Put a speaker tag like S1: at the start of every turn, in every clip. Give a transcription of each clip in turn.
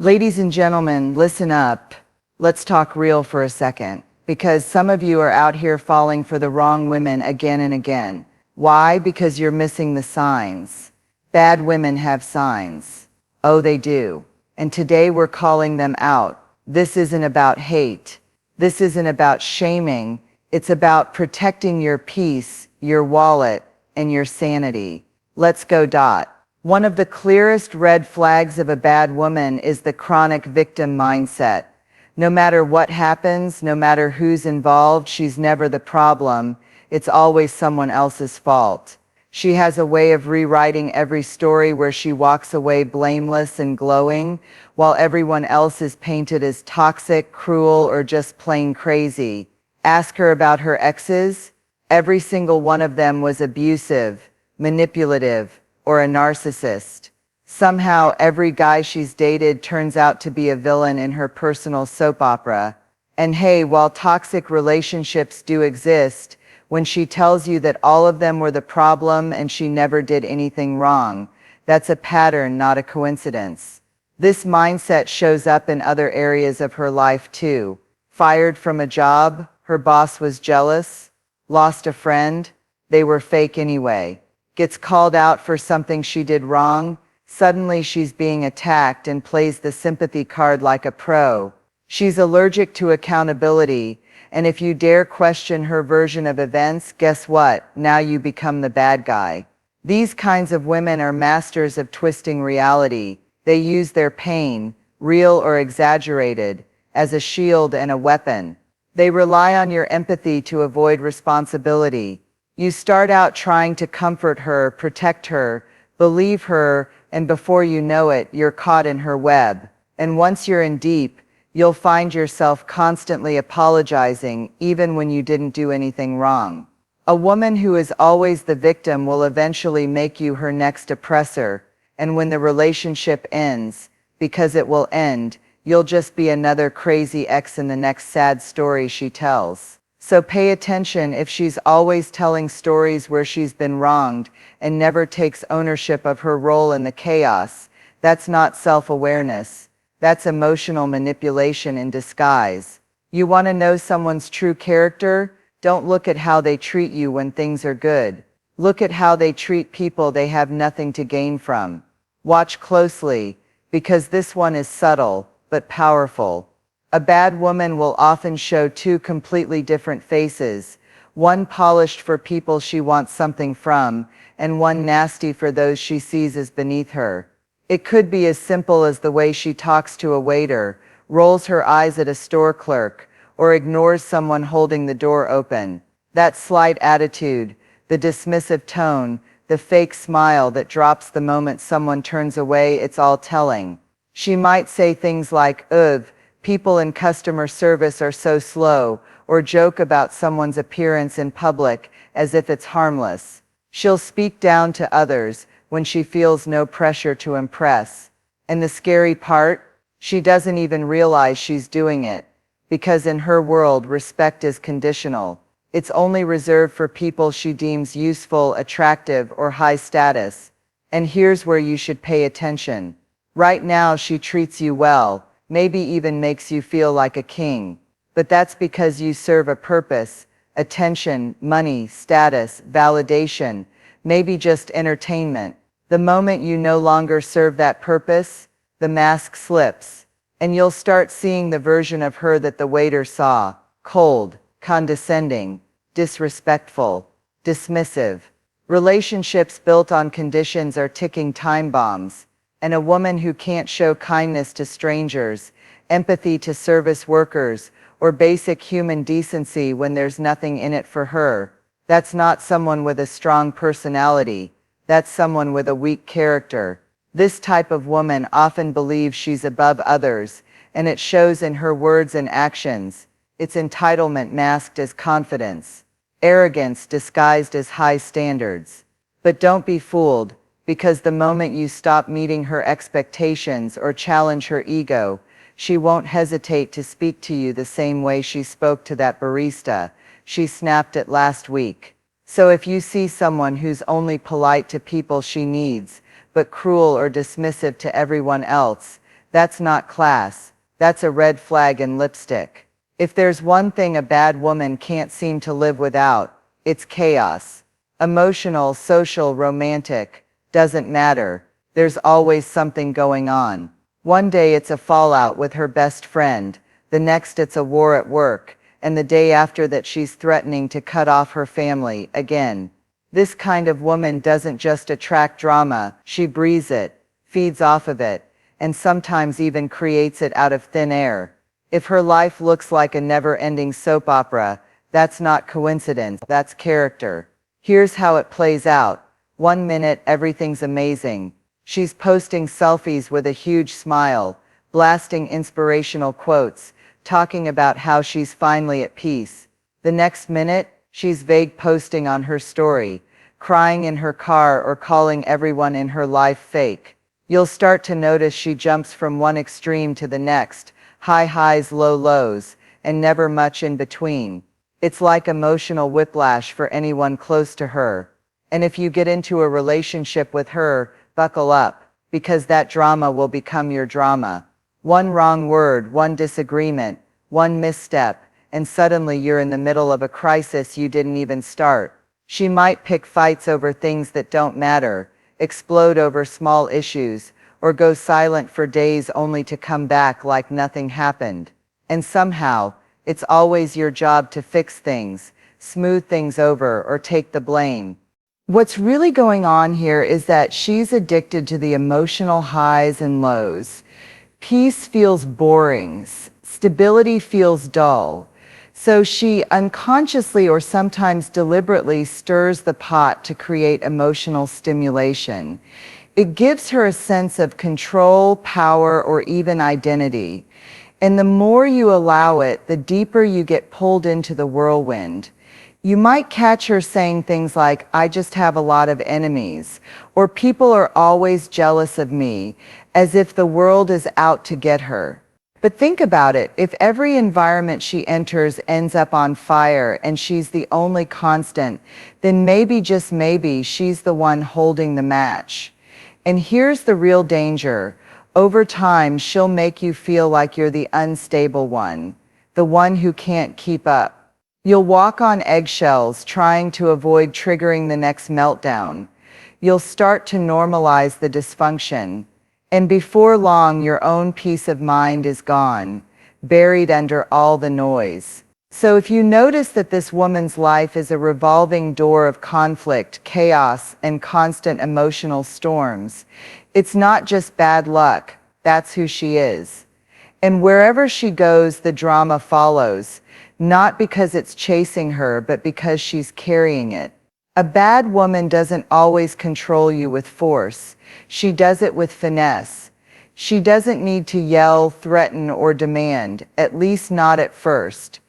S1: Ladies and gentlemen, listen up. Let's talk real for a second. Because some of you are out here falling for the wrong women again and again. Why? Because you're missing the signs. Bad women have signs. Oh, they do. And today we're calling them out. This isn't about hate. This isn't about shaming. It's about protecting your peace, your wallet, and your sanity. Let's go. One of the clearest red flags of a bad woman is the chronic victim mindset. No matter what happens, no matter who's involved, she's never the problem. It's always someone else's fault. She has a way of rewriting every story where she walks away blameless and glowing, while everyone else is painted as toxic, cruel, or just plain crazy. Ask her about her exes. Every single one of them was abusive, manipulative, or a narcissist. Somehow every guy she's dated turns out to be a villain in her personal soap opera. And hey, while toxic relationships do exist, when she tells you that all of them were the problem and she never did anything wrong, that's a pattern, not a coincidence. This mindset shows up in other areas of her life too. Fired from a job, her boss was jealous. Lost a friend, they were fake anyway. Gets called out for something she did wrong, suddenly she's being attacked and plays the sympathy card like a pro. She's allergic to accountability, and if you dare question her version of events, guess what? Now you become the bad guy. These kinds of women are masters of twisting reality. They use their pain, real or exaggerated, as a shield and a weapon. They rely on your empathy to avoid responsibility. You start out trying to comfort her, protect her, believe her, and before you know it, you're caught in her web. And once you're in deep, you'll find yourself constantly apologizing, even when you didn't do anything wrong. A woman who is always the victim will eventually make you her next oppressor, and when the relationship ends, because it will end, you'll just be another crazy ex in the next sad story she tells. So pay attention if she's always telling stories where she's been wronged and never takes ownership of her role in the chaos. That's not self-awareness. That's emotional manipulation in disguise. You want to know someone's true character? Don't look at how they treat you when things are good. Look at how they treat people they have nothing to gain from. Watch closely, because this one is subtle, but powerful. A bad woman will often show two completely different faces, one polished for people she wants something from, and one nasty for those she sees as beneath her. It could be as simple as the way she talks to a waiter, rolls her eyes at a store clerk, or ignores someone holding the door open. That slight attitude, the dismissive tone, the fake smile that drops the moment someone turns away, it's all telling. She might say things like, "Ugh, people in customer service are so slow," or joke about someone's appearance in public as if it's harmless. She'll speak down to others when she feels no pressure to impress. And the scary part? She doesn't even realize she's doing it. Because in her world, respect is conditional. It's only reserved for people she deems useful, attractive, or high status. And here's where you should pay attention. Right now she treats you well, maybe even makes you feel like a king. But that's because you serve a purpose: attention, money, status, validation, maybe just entertainment. The moment you no longer serve that purpose, the mask slips, and you'll start seeing the version of her that the waiter saw: cold, condescending, disrespectful, dismissive. Relationships built on conditions are ticking time bombs. And a woman who can't show kindness to strangers, empathy to service workers, or basic human decency when there's nothing in it for her, that's not someone with a strong personality. That's someone with a weak character. This type of woman often believes she's above others, and it shows in her words and actions. It's entitlement masked as confidence, arrogance disguised as high standards. But don't be fooled. Because the moment you stop meeting her expectations or challenge her ego, she won't hesitate to speak to you the same way she spoke to that barista she snapped at last week. So if you see someone who's only polite to people she needs, but cruel or dismissive to everyone else, That's not class. That's a red flag in lipstick. If there's one thing a bad woman can't seem to live without, it's chaos. Emotional, social, romantic, doesn't matter. There's always something going on. One day it's a fallout with her best friend, the next it's a war at work, and the day after that she's threatening to cut off her family again. This kind of woman doesn't just attract drama, she breathes it, feeds off of it, and sometimes even creates it out of thin air. If her life looks like a never-ending soap opera, that's not coincidence, that's character. Here's how it plays out. 1 minute, everything's amazing. She's posting selfies with a huge smile, blasting inspirational quotes, talking about how she's finally at peace. The next minute, she's vague posting on her story, crying in her car or calling everyone in her life fake. You'll start to notice she jumps from one extreme to the next, high highs, low lows, and never much in between. It's like emotional whiplash for anyone close to her. And if you get into a relationship with her, buckle up, because that drama will become your drama. One wrong word, one disagreement, one misstep, and suddenly you're in the middle of a crisis you didn't even start. She might pick fights over things that don't matter, explode over small issues, or go silent for days only to come back like nothing happened. And somehow, it's always your job to fix things, smooth things over, or take the blame. What's really going on here is that she's addicted to the emotional highs and lows. Peace feels boring, stability feels dull. So she unconsciously or sometimes deliberately stirs the pot to create emotional stimulation. It gives her a sense of control, power, or even identity. And the more you allow it, the deeper you get pulled into the whirlwind. You might catch her saying things like, "I just have a lot of enemies," or "people are always jealous of me," as if the world is out to get her. But think about it, if every environment she enters ends up on fire and she's the only constant, then maybe, just maybe, she's the one holding the match. And here's the real danger. Over time, she'll make you feel like you're the unstable one, the one who can't keep up. You'll walk on eggshells trying to avoid triggering the next meltdown. You'll start to normalize the dysfunction. And before long, your own peace of mind is gone, buried under all the noise. So if you notice that this woman's life is a revolving door of conflict, chaos, and constant emotional storms, it's not just bad luck, that's who she is. And wherever she goes, the drama follows, not because it's chasing her, but because she's carrying it. A bad woman doesn't always control you with force. She does it with finesse. She doesn't need to yell, threaten, or demand, at least not at first.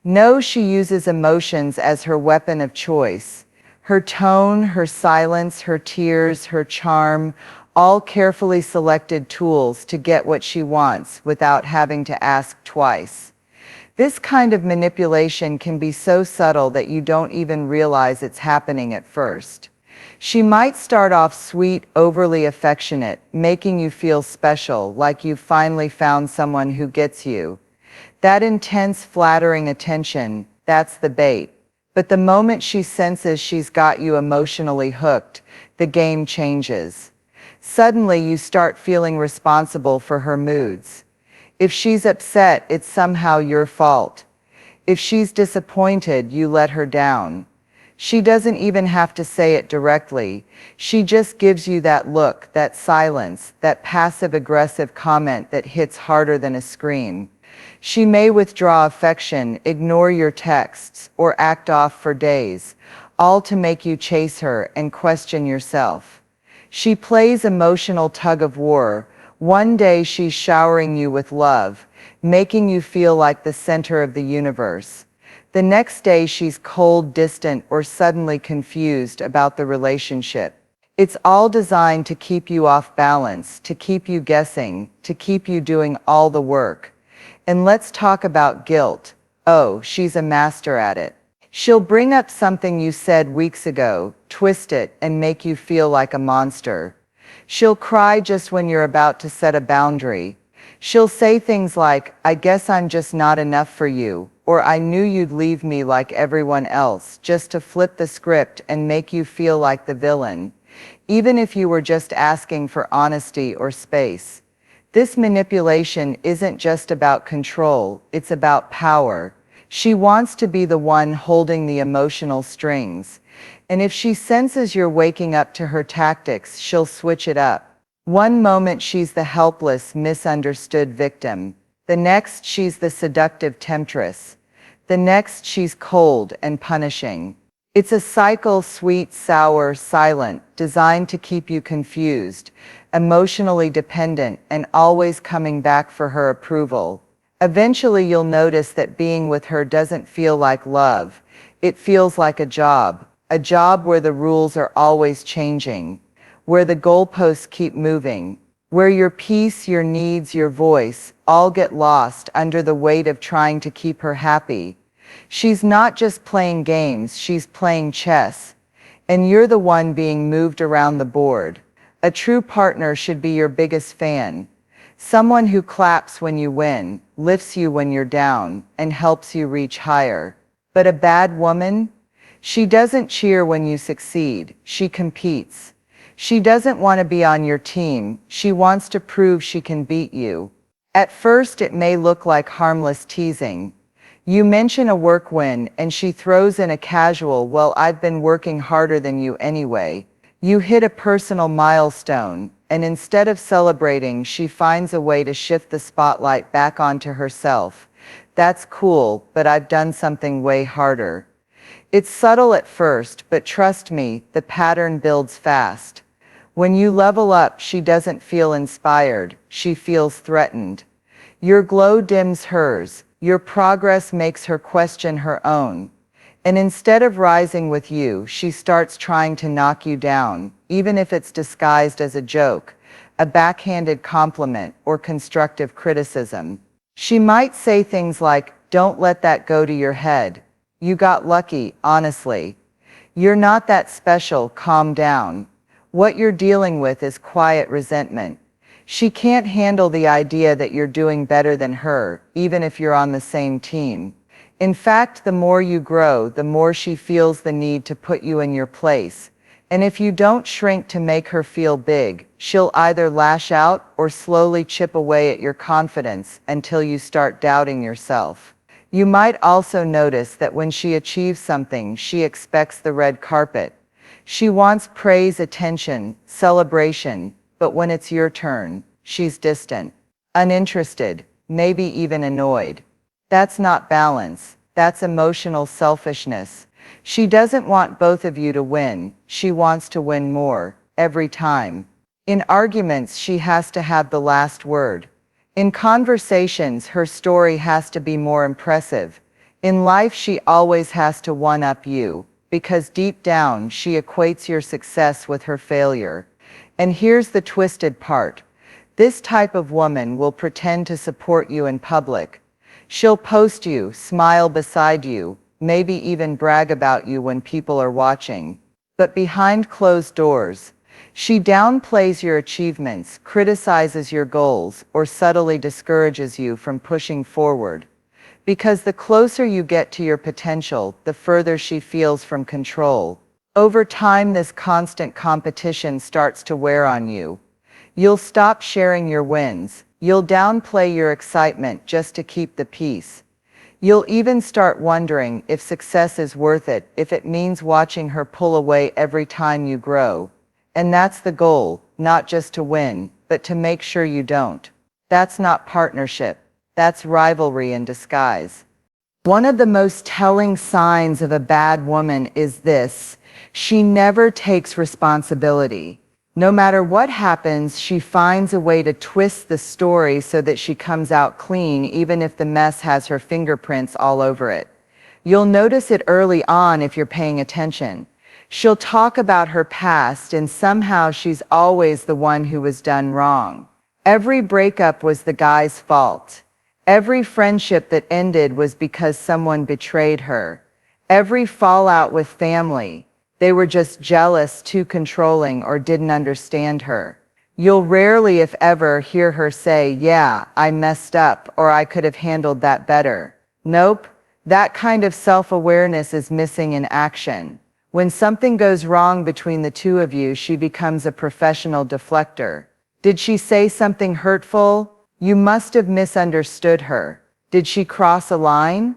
S1: No, she uses emotions as her weapon of choice. Her tone, her silence, her tears, her charm, all carefully selected tools to get what she wants without having to ask twice. This kind of manipulation can be so subtle that you don't even realize it's happening at first. She might start off sweet, overly affectionate, making you feel special, like you've finally found someone who gets you. That intense, flattering attention, that's the bait. But the moment she senses she's got you emotionally hooked, the game changes. Suddenly you start feeling responsible for her moods. If she's upset, it's somehow your fault. If she's disappointed, you let her down. She doesn't even have to say it directly. She just gives you that look, that silence, that passive-aggressive comment that hits harder than a scream. She may withdraw affection, ignore your texts, or act off for days, all to make you chase her and question yourself. She plays emotional tug-of-war. One day she's showering you with love, making you feel like the center of the universe. The next day she's cold, distant, or suddenly confused about the relationship. It's all designed to keep you off balance, to keep you guessing, to keep you doing all the work. And let's talk about guilt. Oh, she's a master at it. She'll bring up something you said weeks ago, twist it, and make you feel like a monster. She'll cry just when you're about to set a boundary. She'll say things like, I guess I'm just not enough for you, or I knew you'd leave me like everyone else, just to flip the script and make you feel like the villain, even if you were just asking for honesty or space. This manipulation isn't just about control, it's about power. She wants to be the one holding the emotional strings. And if she senses you're waking up to her tactics, she'll switch it up. One moment she's the helpless, misunderstood victim. The next she's the seductive temptress. The next she's cold and punishing. It's a cycle, sweet, sour, silent, designed to keep you confused, emotionally dependent, and always coming back for her approval. Eventually you'll notice that being with her doesn't feel like love. It feels like a job where the rules are always changing, where the goalposts keep moving, where your peace, your needs, your voice all get lost under the weight of trying to keep her happy. She's not just playing games, she's playing chess, and you're the one being moved around the board. A true partner should be your biggest fan, someone who claps when you win, lifts you when you're down, and helps you reach higher. But a bad woman? She doesn't cheer when you succeed, she competes. She doesn't want to be on your team, she wants to prove she can beat you. At first it may look like harmless teasing. You mention a work win and she throws in a casual, well, I've been working harder than you anyway. You hit a personal milestone, and instead of celebrating, she finds a way to shift the spotlight back onto herself. That's cool, but I've done something way harder. It's subtle at first, but trust me, the pattern builds fast. When you level up, she doesn't feel inspired, she feels threatened. Your glow dims hers, your progress makes her question her own. And instead of rising with you, she starts trying to knock you down, even if it's disguised as a joke, a backhanded compliment, or constructive criticism. She might say things like, don't let that go to your head. You got lucky, honestly. You're not that special, calm down. What you're dealing with is quiet resentment. She can't handle the idea that you're doing better than her, even if you're on the same team. In fact, the more you grow, the more she feels the need to put you in your place. And if you don't shrink to make her feel big, she'll either lash out or slowly chip away at your confidence until you start doubting yourself. You might also notice that when she achieves something, she expects the red carpet. She wants praise, attention, celebration, but when it's your turn, she's distant, uninterested, maybe even annoyed. That's not balance, that's emotional selfishness. She doesn't want both of you to win, she wants to win more, every time. In arguments, she has to have the last word. In conversations, her story has to be more impressive. In life, she always has to one-up you, because deep down, she equates your success with her failure. And here's the twisted part. This type of woman will pretend to support you in public. She'll post you, smile beside you, maybe even brag about you when people are watching. But behind closed doors, she downplays your achievements, criticizes your goals, or subtly discourages you from pushing forward. Because the closer you get to your potential, the further she feels from control. Over time, this constant competition starts to wear on you. You'll stop sharing your wins. You'll downplay your excitement just to keep the peace. You'll even start wondering if success is worth it, if it means watching her pull away every time you grow. And that's the goal, not just to win, but to make sure you don't. That's not partnership. That's rivalry in disguise. One of the most telling signs of a bad woman is this: she never takes responsibility. No matter what happens, she finds a way to twist the story so that she comes out clean, even if the mess has her fingerprints all over it. You'll notice it early on if you're paying attention. She'll talk about her past, and somehow she's always the one who was done wrong. Every breakup was the guy's fault. Every friendship that ended was because someone betrayed her. Every fallout with family, they were just jealous, too controlling, or didn't understand her. You'll rarely, if ever, hear her say, "Yeah, I messed up," or "I could have handled that better." Nope, that kind of self-awareness is missing in action. When something goes wrong between the two of you, she becomes a professional deflector. Did she say something hurtful? You must have misunderstood her. Did she cross a line?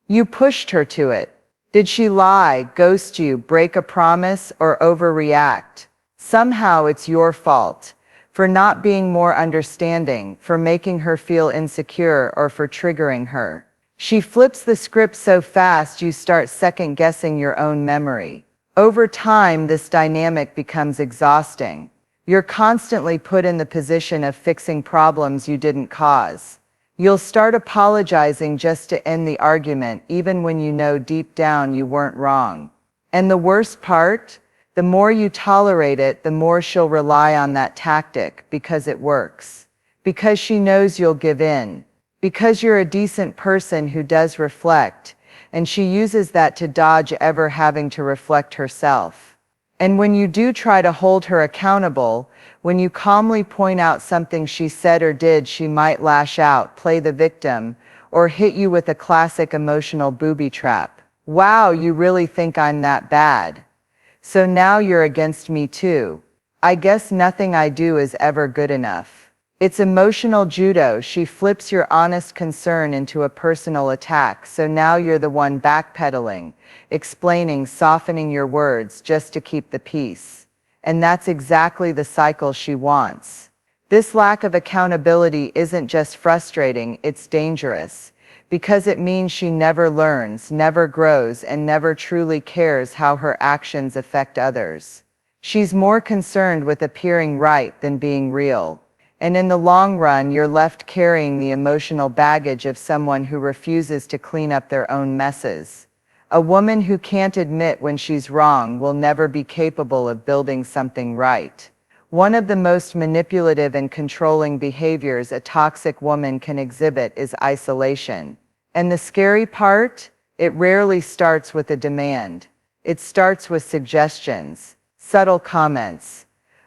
S1: You pushed her to it. Did she lie, ghost you, break a promise, or overreact? Somehow it's your fault. For not being more understanding, for making her feel insecure, or for triggering her. She flips the script so fast you start second-guessing your own memory. Over time, this dynamic becomes exhausting. You're constantly put in the position of fixing problems you didn't cause. You'll start apologizing just to end the argument, even when you know deep down you weren't wrong. And the worst part? The more you tolerate it, the more she'll rely on that tactic, because it works. Because she knows you'll give in. Because you're a decent person who does reflect, and she uses that to dodge ever having to reflect herself. And when you do try to hold her accountable, when you calmly point out something she said or did, she might lash out, play the victim, or hit you with a classic emotional booby trap. "Wow, you really think I'm that bad? So now you're against me too. I guess nothing I do is ever good enough." It's emotional judo. She flips your honest concern into a personal attack, so now you're the one backpedaling, explaining, softening your words just to keep the peace. And that's exactly the cycle she wants. This lack of accountability isn't just frustrating, it's dangerous. Because it means she never learns, never grows, and never truly cares how her actions affect others. She's more concerned with appearing right than being real. And in the long run, you're left carrying the emotional baggage of someone who refuses to clean up their own messes. A woman who can't admit when she's wrong will never be capable of building something right. One of the most manipulative and controlling behaviors a toxic woman can exhibit is isolation. And the scary part? It rarely starts with a demand. It starts with suggestions, subtle comments,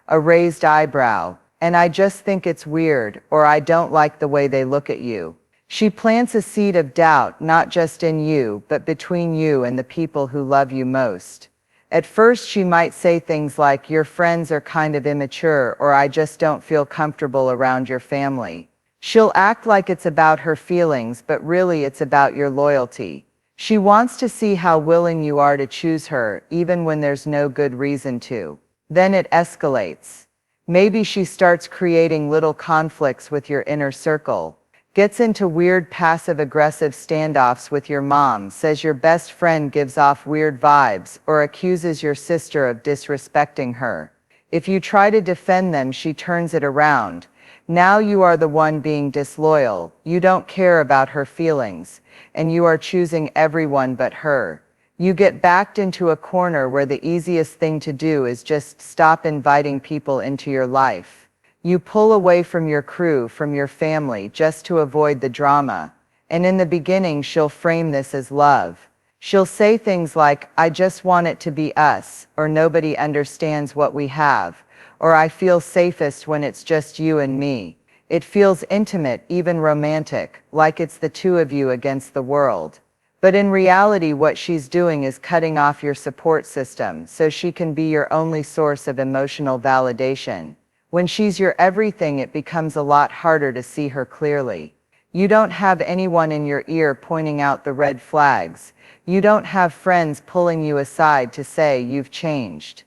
S1: a raised eyebrow, and "I just think it's weird," or "I don't like the way they look at you." She plants a seed of doubt, not just in you, but between you and the people who love you most. At first she might say things like, "Your friends are kind of immature," or "I just don't feel comfortable around your family." She'll act like it's about her feelings, but really it's about your loyalty. She wants to see how willing you are to choose her, even when there's no good reason to. Then it escalates. Maybe she starts creating little conflicts with your inner circle. Gets into weird passive-aggressive standoffs with your mom, says your best friend gives off weird vibes, or accuses your sister of disrespecting her. If you try to defend them, she turns it around. Now you are the one being disloyal. You don't care about her feelings, and you are choosing everyone but her. You get backed into a corner where the easiest thing to do is just stop inviting people into your life. You pull away from your crew, from your family, just to avoid the drama. And in the beginning, she'll frame this as love. She'll say things like, "I just want it to be us," or "Nobody understands what we have," or "I feel safest when it's just you and me." It feels intimate, even romantic, like it's the two of you against the world. But in reality, what she's doing is cutting off your support system so she can be your only source of emotional validation. When she's your everything, it becomes a lot harder to see her clearly. You don't have anyone in your ear pointing out the red flags. You don't have friends pulling you aside to say you've changed.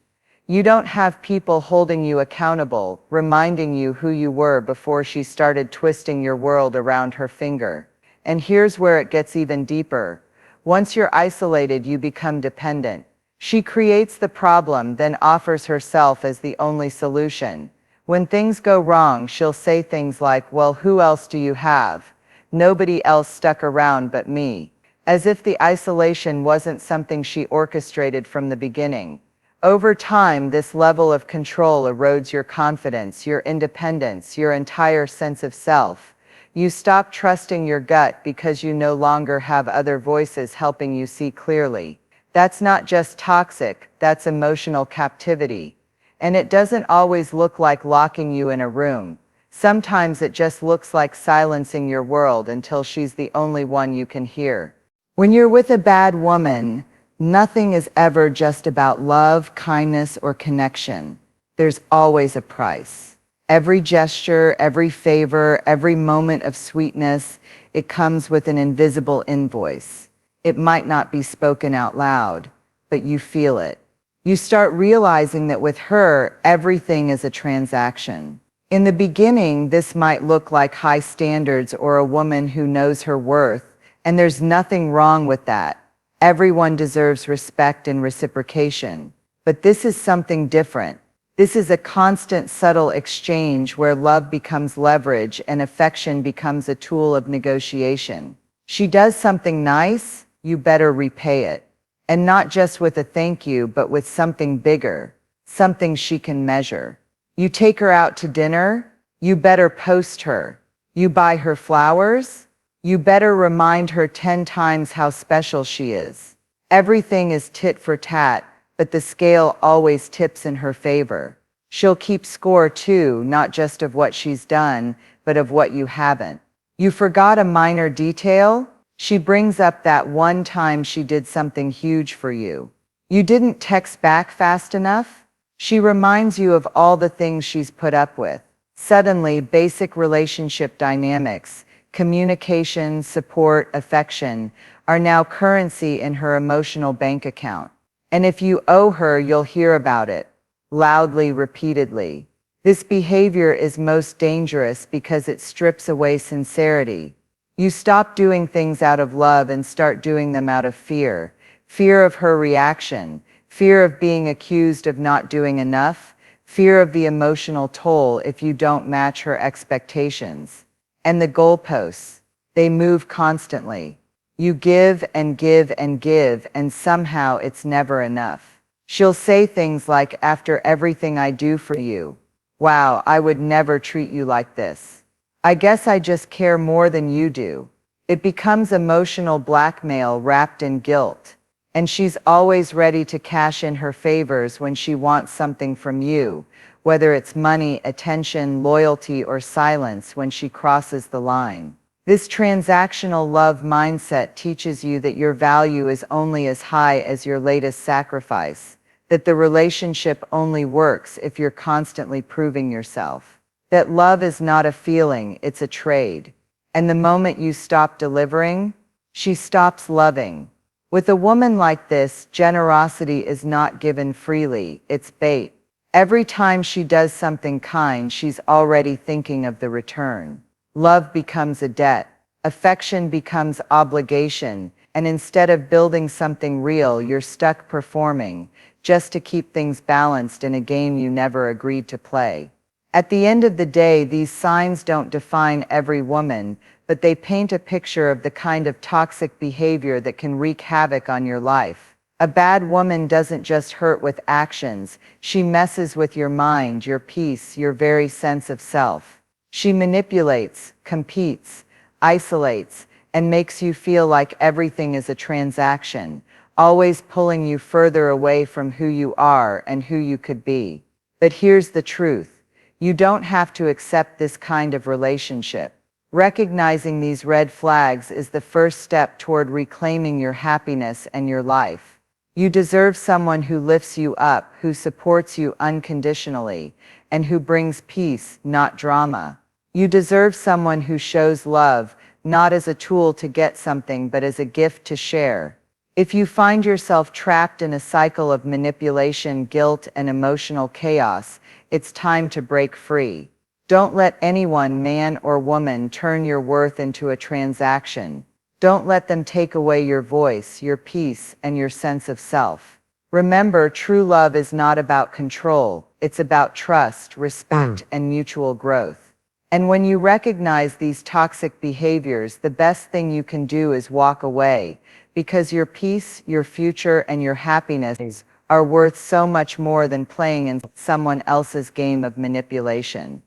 S1: You don't have people holding you accountable, reminding you who you were before she started twisting your world around her finger. And here's where it gets even deeper. Once you're isolated, you become dependent. She creates the problem, then offers herself as the only solution. When things go wrong, she'll say things like, "Well, who else do you have? Nobody else stuck around but me." As if the isolation wasn't something she orchestrated from the beginning. Over time, this level of control erodes your confidence, your independence, your entire sense of self. You stop trusting your gut because you no longer have other voices helping you see clearly. That's not just toxic, that's emotional captivity. And it doesn't always look like locking you in a room. Sometimes it just looks like silencing your world until she's the only one you can hear. When you're with a bad woman, nothing is ever just about love, kindness, or connection. There's always a price. Every gesture, every favor, every moment of sweetness, it comes with an invisible invoice. It might not be spoken out loud, but you feel it. You start realizing that with her, everything is a transaction. In the beginning, this might look like high standards or a woman who knows her worth, and there's nothing wrong with that. Everyone deserves respect and reciprocation. But this is something different. This is a constant, subtle exchange where love becomes leverage and affection becomes a tool of negotiation. She does something nice, you better repay it. And not just with a thank you, but with something bigger, something she can measure. You take her out to dinner, you better post her. You buy her flowers, you better remind her 10 times how special she is. Everything is tit for tat, but the scale always tips in her favor. She'll keep score too, not just of what she's done, but of what you haven't. You forgot a minor detail? She brings up that one time she did something huge for you. You didn't text back fast enough? She reminds you of all the things she's put up with. Suddenly, basic relationship dynamics, communication, support, affection, are now currency in her emotional bank account. And if you owe her, you'll hear about it, loudly, repeatedly. This behavior is most dangerous because it strips away sincerity. You stop doing things out of love and start doing them out of fear. Fear of her reaction, fear of being accused of not doing enough, fear of the emotional toll if you don't match her expectations. And the goalposts, they move constantly. You give and give and give, and somehow it's never enough. She'll say things like, after everything I do for you, wow, I would never treat you like this. I guess I just care more than you do. It becomes emotional blackmail wrapped in guilt. And she's always ready to cash in her favors when she wants something from you, whether it's money, attention, loyalty, or silence when she crosses the line. This transactional love mindset teaches you that your value is only as high as your latest sacrifice, that the relationship only works if you're constantly proving yourself. That love is not a feeling, it's a trade. And the moment you stop delivering, she stops loving. With a woman like this, generosity is not given freely, it's bait. Every time she does something kind, she's already thinking of the return. Love becomes a debt, affection becomes obligation, and instead of building something real, you're stuck performing, just to keep things balanced in a game you never agreed to play. At the end of the day, these signs don't define every woman, but they paint a picture of the kind of toxic behavior that can wreak havoc on your life. A bad woman doesn't just hurt with actions, she messes with your mind, your peace, your very sense of self. She manipulates, competes, isolates, and makes you feel like everything is a transaction, always pulling you further away from who you are and who you could be. But here's the truth. You don't have to accept this kind of relationship. Recognizing these red flags is the first step toward reclaiming your happiness and your life. You deserve someone who lifts you up, who supports you unconditionally, and who brings peace, not drama. You deserve someone who shows love, not as a tool to get something, but as a gift to share. If you find yourself trapped in a cycle of manipulation, guilt, and emotional chaos, it's time to break free. Don't let anyone, man or woman, turn your worth into a transaction. Don't let them take away your voice, your peace, and your sense of self. Remember, true love is not about control. It's about trust, respect, and mutual growth. And when you recognize these toxic behaviors, the best thing you can do is walk away, because your peace, your future, and your happiness are worth so much more than playing in someone else's game of manipulation.